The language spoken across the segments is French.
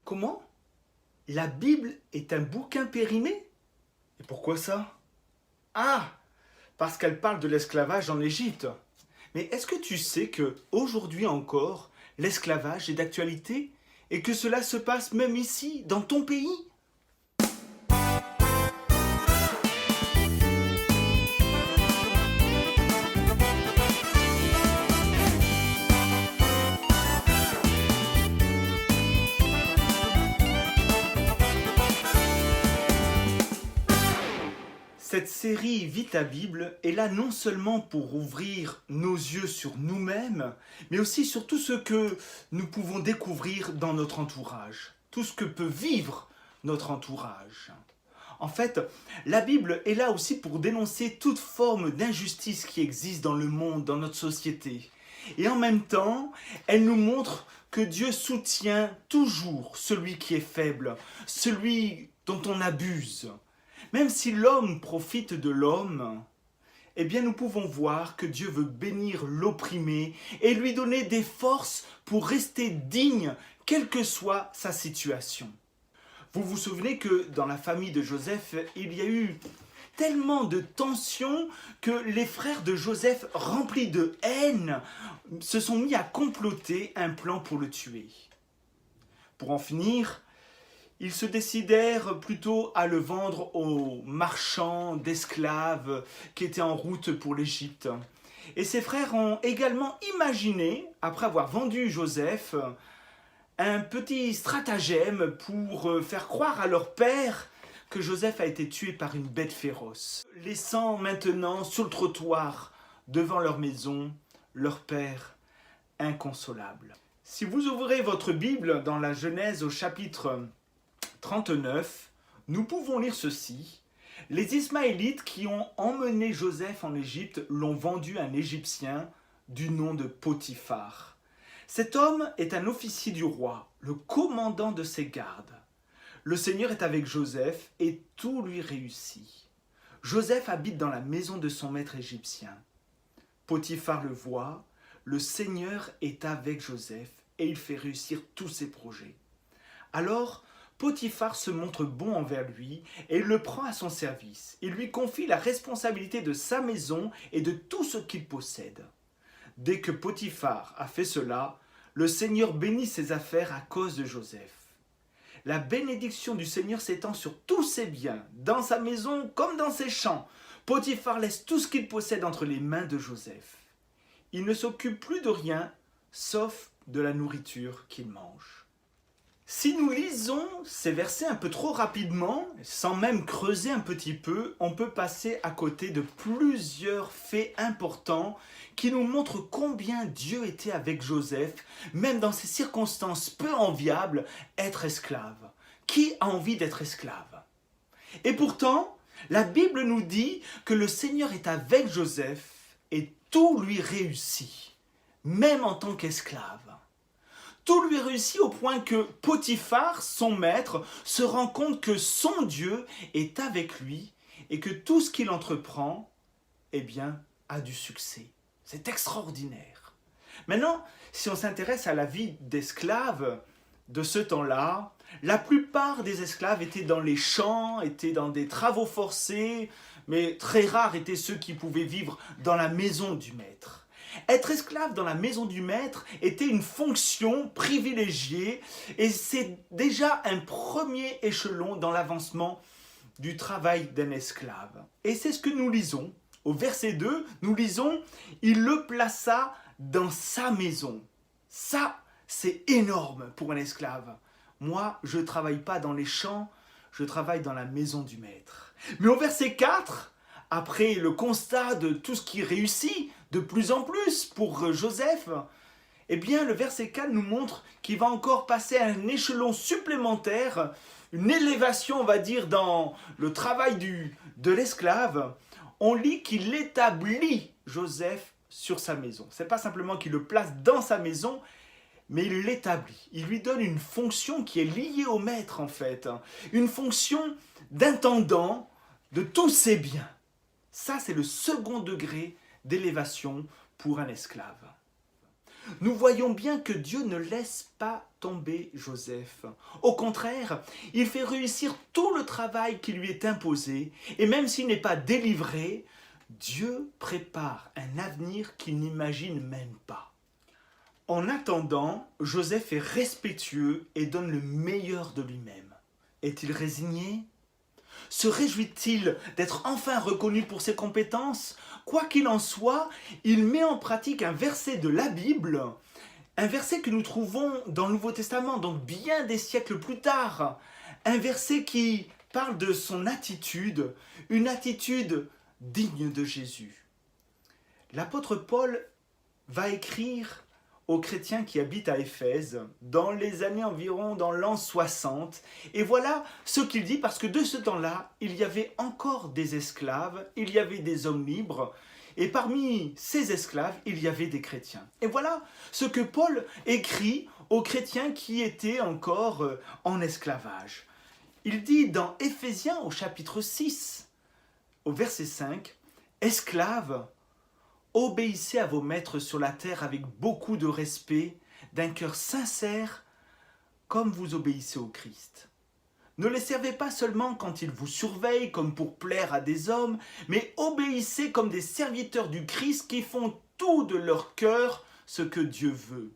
Comment? La Bible est un bouquin périmé? Et pourquoi ça? Ah, parce qu'elle parle de l'esclavage en Égypte. Mais est-ce que tu sais que aujourd'hui encore, l'esclavage est d'actualité et que cela se passe même ici, dans ton pays? Cette série Vis ta Bible est là non seulement pour ouvrir nos yeux sur nous-mêmes, mais aussi sur tout ce que nous pouvons découvrir dans notre entourage, tout ce que peut vivre notre entourage. En fait, la Bible est là aussi pour dénoncer toute forme d'injustice qui existe dans le monde, dans notre société. Et en même temps, elle nous montre que Dieu soutient toujours celui qui est faible, celui dont on abuse. Même si l'homme profite de l'homme, eh bien nous pouvons voir que Dieu veut bénir l'opprimé et lui donner des forces pour rester digne, quelle que soit sa situation. Vous vous souvenez que dans la famille de Joseph, il y a eu tellement de tensions que les frères de Joseph, remplis de haine, se sont mis à comploter un plan pour le tuer. Pour en finir, ils se décidèrent plutôt à le vendre aux marchands d'esclaves qui étaient en route pour l'Égypte. Et ses frères ont également imaginé, après avoir vendu Joseph, un petit stratagème pour faire croire à leur père que Joseph a été tué par une bête féroce, laissant maintenant sur le trottoir, devant leur maison, leur père inconsolable. Si vous ouvrez votre Bible dans la Genèse au chapitre 39, nous pouvons lire ceci. Les Ismaélites qui ont emmené Joseph en Égypte l'ont vendu à un Égyptien du nom de Potiphar. Cet homme est un officier du roi, le commandant de ses gardes. Le Seigneur est avec Joseph et tout lui réussit. Joseph habite dans la maison de son maître égyptien. Potiphar le voit, le Seigneur est avec Joseph et il fait réussir tous ses projets. Alors, Potiphar se montre bon envers lui et il le prend à son service. Il lui confie la responsabilité de sa maison et de tout ce qu'il possède. Dès que Potiphar a fait cela, le Seigneur bénit ses affaires à cause de Joseph. La bénédiction du Seigneur s'étend sur tous ses biens, dans sa maison comme dans ses champs. Potiphar laisse tout ce qu'il possède entre les mains de Joseph. Il ne s'occupe plus de rien, sauf de la nourriture qu'il mange. Si nous lisons ces versets un peu trop rapidement, sans même creuser un petit peu, on peut passer à côté de plusieurs faits importants qui nous montrent combien Dieu était avec Joseph, même dans ces circonstances peu enviables, être esclave. Qui a envie d'être esclave? Et pourtant, la Bible nous dit que le Seigneur est avec Joseph et tout lui réussit, même en tant qu'esclave. Tout lui réussit au point que Potiphar, son maître, se rend compte que son Dieu est avec lui et que tout ce qu'il entreprend, eh bien, a du succès. C'est extraordinaire. Maintenant, si on s'intéresse à la vie d'esclaves de ce temps-là, la plupart des esclaves étaient dans les champs, étaient dans des travaux forcés, mais très rares étaient ceux qui pouvaient vivre dans la maison du maître. Être esclave dans la maison du maître était une fonction privilégiée et c'est déjà un premier échelon dans l'avancement du travail d'un esclave. Et c'est ce que nous lisons. Au verset 2, nous lisons « Il le plaça dans sa maison ». Ça, c'est énorme pour un esclave. Moi, je ne travaille pas dans les champs, je travaille dans la maison du maître. Mais au verset 4, après le constat de tout ce qui réussit de plus en plus pour Joseph, eh bien le verset 4 nous montre qu'il va encore passer à un échelon supplémentaire, une élévation on va dire dans le travail de l'esclave. On lit qu'il établit Joseph sur sa maison. Ce n'est pas simplement qu'il le place dans sa maison, mais il l'établit. Il lui donne une fonction qui est liée au maître en fait, une fonction d'intendant de tous ses biens. Ça, c'est le second degré d'élévation pour un esclave. nous voyons bien que Dieu ne laisse pas tomber Joseph. Au contraire, il fait réussir tout le travail qui lui est imposé, et même s'il n'est pas délivré, Dieu prépare un avenir qu'il n'imagine même pas. En attendant, Joseph est respectueux et donne le meilleur de lui-même. Est-il résigné? Se réjouit-il d'être enfin reconnu pour ses compétences? Quoi qu'il en soit, il met en pratique un verset de la Bible, un verset que nous trouvons dans le Nouveau Testament, donc bien des siècles plus tard. Un verset qui parle de son attitude, une attitude digne de Jésus. L'apôtre Paul va écrire aux chrétiens qui habitent à Éphèse, dans les années environ, dans l'an 60. Et voilà ce qu'il dit, parce que de ce temps-là, il y avait encore des esclaves, il y avait des hommes libres, et parmi ces esclaves, il y avait des chrétiens. Et voilà ce que Paul écrit aux chrétiens qui étaient encore en esclavage. Il dit dans Éphésiens au chapitre 6, au verset 5, « Esclaves, obéissez à vos maîtres sur la terre avec beaucoup de respect, d'un cœur sincère, comme vous obéissez au Christ. Ne les servez pas seulement quand ils vous surveillent, comme pour plaire à des hommes, mais obéissez comme des serviteurs du Christ qui font tout de leur cœur ce que Dieu veut.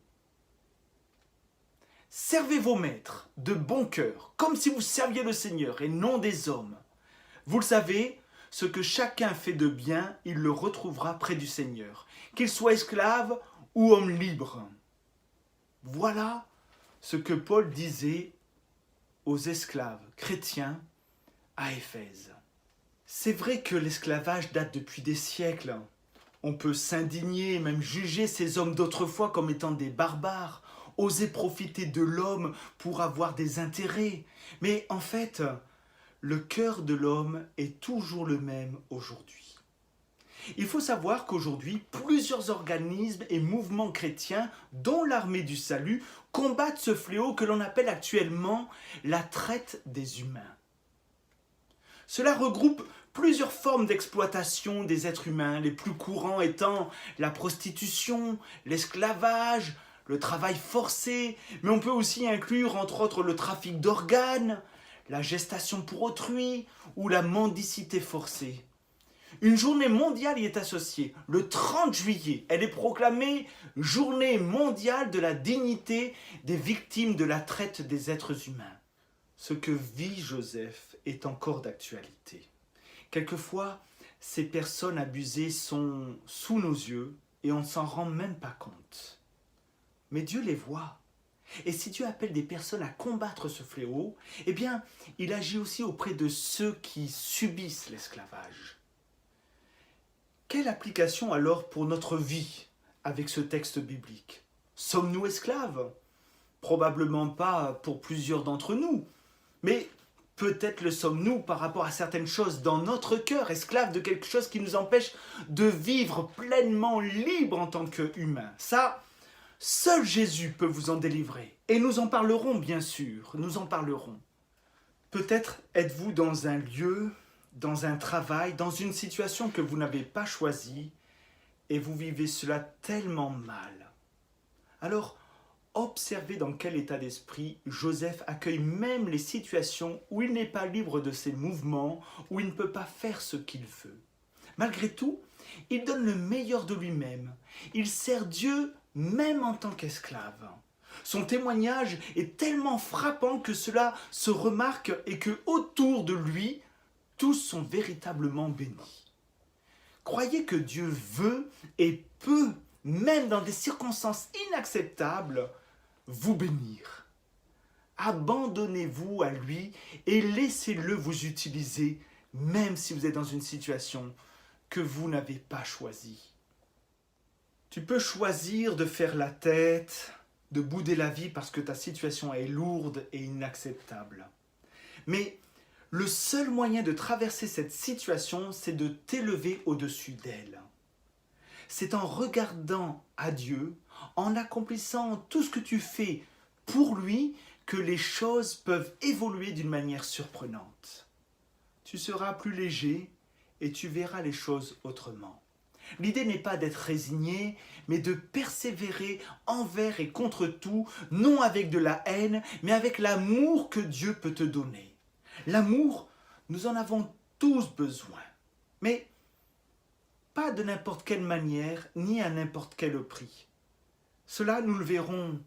Servez vos maîtres de bon cœur, comme si vous serviez le Seigneur et non des hommes. Vous le savez, ce que chacun fait de bien, il le retrouvera près du Seigneur, qu'il soit esclave ou homme libre. » Voilà ce que Paul disait aux esclaves chrétiens à Éphèse. C'est vrai que l'esclavage date depuis des siècles. On peut s'indigner, même juger ces hommes d'autrefois comme étant des barbares, oser profiter de l'homme pour avoir des intérêts. Mais en fait, le cœur de l'homme est toujours le même aujourd'hui. Il faut savoir qu'aujourd'hui, plusieurs organismes et mouvements chrétiens, dont l'Armée du Salut, combattent ce fléau que l'on appelle actuellement la traite des humains. Cela regroupe plusieurs formes d'exploitation des êtres humains, les plus courants étant la prostitution, l'esclavage, le travail forcé, mais on peut aussi inclure entre autres le trafic d'organes, la gestation pour autrui ou la mendicité forcée. Une journée mondiale y est associée. Le 30 juillet, elle est proclamée Journée mondiale de la dignité des victimes de la traite des êtres humains. Ce que vit Joseph est encore d'actualité. Quelquefois, ces personnes abusées sont sous nos yeux et on ne s'en rend même pas compte. Mais Dieu les voit. Et si Dieu appelle des personnes à combattre ce fléau, eh bien, il agit aussi auprès de ceux qui subissent l'esclavage. Quelle application alors pour notre vie avec ce texte biblique? Sommes-nous esclaves? Probablement pas pour plusieurs d'entre nous, mais peut-être le sommes-nous par rapport à certaines choses dans notre cœur, esclaves de quelque chose qui nous empêche de vivre pleinement libres en tant qu'humains. Ça, seul Jésus peut vous en délivrer. Et nous en parlerons, bien sûr, nous en parlerons. Peut-être êtes-vous dans un lieu, dans un travail, dans une situation que vous n'avez pas choisie et vous vivez cela tellement mal. Alors, observez dans quel état d'esprit Joseph accueille même les situations où il n'est pas libre de ses mouvements, où il ne peut pas faire ce qu'il veut. Malgré tout, il donne le meilleur de lui-même. Il sert Dieu même en tant qu'esclave. Son témoignage est tellement frappant que cela se remarque et que autour de lui, tous sont véritablement bénis. Croyez que Dieu veut et peut, même dans des circonstances inacceptables, vous bénir. Abandonnez-vous à lui et laissez-le vous utiliser, même si vous êtes dans une situation que vous n'avez pas choisie. Tu peux choisir de faire la tête, de bouder la vie parce que ta situation est lourde et inacceptable. Mais le seul moyen de traverser cette situation, c'est de t'élever au-dessus d'elle. C'est en regardant à Dieu, en accomplissant tout ce que tu fais pour lui, que les choses peuvent évoluer d'une manière surprenante. Tu seras plus léger et tu verras les choses autrement. L'idée n'est pas d'être résigné, mais de persévérer envers et contre tout, non avec de la haine, mais avec l'amour que Dieu peut te donner. L'amour, nous en avons tous besoin, mais pas de n'importe quelle manière, ni à n'importe quel prix. Cela, nous le verrons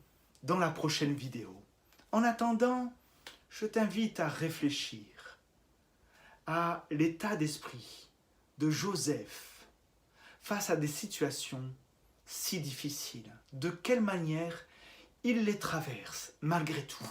dans la prochaine vidéo. En attendant, je t'invite à réfléchir à l'état d'esprit de Joseph face à des situations si difficiles. De quelle manière il les traverse malgré tout.